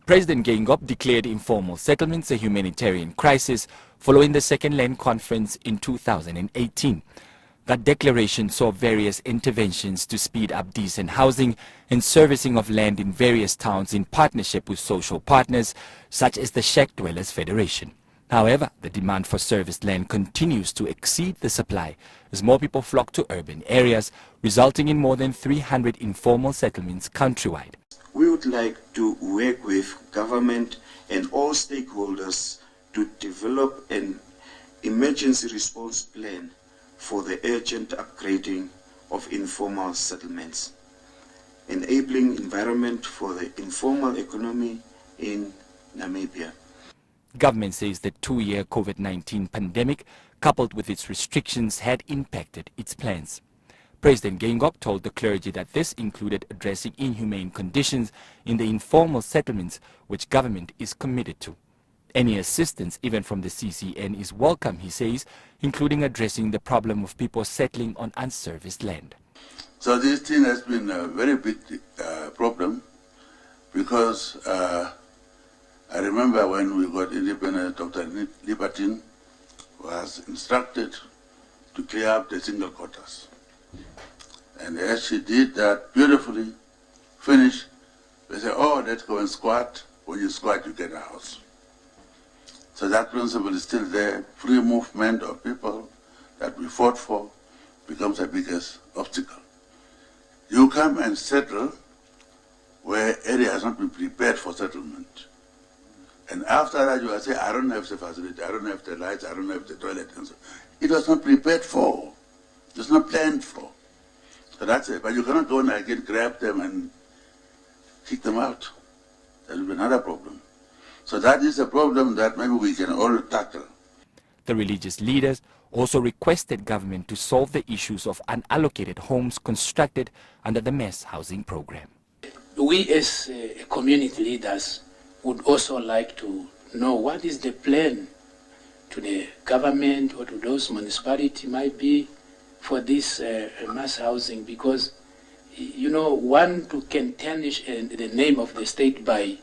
President Geingob declared informal settlements a humanitarian crisis following the Second Land Conference in 2018. That declaration saw various interventions to speed up decent housing and servicing of land in various towns in partnership with social partners such as the Shack Dwellers Federation. However, the demand for serviced land continues to exceed the supply as more people flock to urban areas, resulting in more than 300 informal settlements countrywide. We would like to work with government and all stakeholders to develop an emergency response plan for the urgent upgrading of informal settlements, enabling environment for the informal economy in Namibia. Government says the two-year COVID-19 pandemic, coupled with its restrictions, had impacted its plans. President Geingob told the clergy that this included addressing inhumane conditions in the informal settlements, which government is committed to. Any assistance, even from the CCN, is welcome, he says, including addressing the problem of people settling on unserviced land. So this thing has been a very big problem because I remember when we got independent, Dr. Libertine was instructed to clear up the single quarters. And as she did that beautifully, finished, they said, oh, let's go and squat. When you squat, you get a house. So that principle is still there. Free movement of people that we fought for becomes the biggest obstacle. You come and settle where area has not been prepared for settlement. And after that, you will say, I don't have the facility, I don't have the lights, I don't have the toilet. And so it was not prepared for. It was not planned for. So that's it. But you cannot go and again grab them and kick them out. That will be another problem. So that is a problem that maybe we can all tackle. The religious leaders also requested government to solve the issues of unallocated homes constructed under the mass housing program. We as community leaders would also like to know what is the plan to the government or to those municipalities might be for this mass housing, because you know, one can tarnish the name of the state by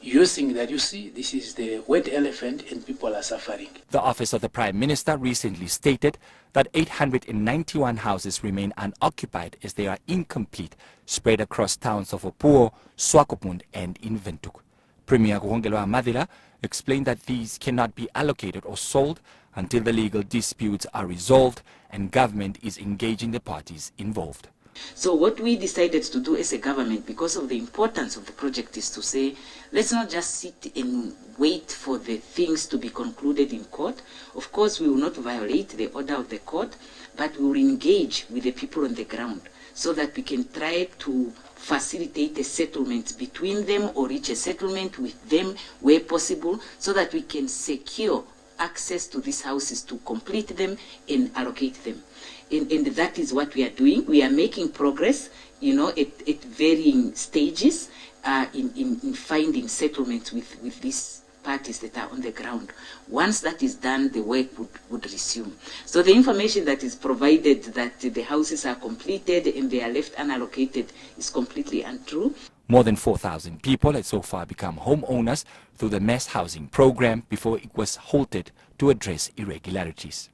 using that, you see, this is the wet elephant and people are suffering. The Office of the Prime Minister recently stated that 891 houses remain unoccupied as they are incomplete, spread across towns of Opuo, Swakopmund and in Windhoek. Premier Kuhongelwa Madila explained that these cannot be allocated or sold until the legal disputes are resolved and government is engaging the parties involved. So what we decided to do as a government, because of the importance of the project, is to say, let's not just sit and wait for the things to be concluded in court. Of course, we will not violate the order of the court, but we will engage with the people on the ground so that we can try to facilitate a settlement between them or reach a settlement with them where possible, so that we can secure access to these houses, to complete them and allocate them. And that is what we are doing. We are making progress, you know, at varying stages in finding settlements with these parties that are on the ground. Once that is done, the work would resume. So the information that is provided that the houses are completed and they are left unallocated is completely untrue. More than 4,000 people had so far become homeowners through the mass housing program before it was halted to address irregularities.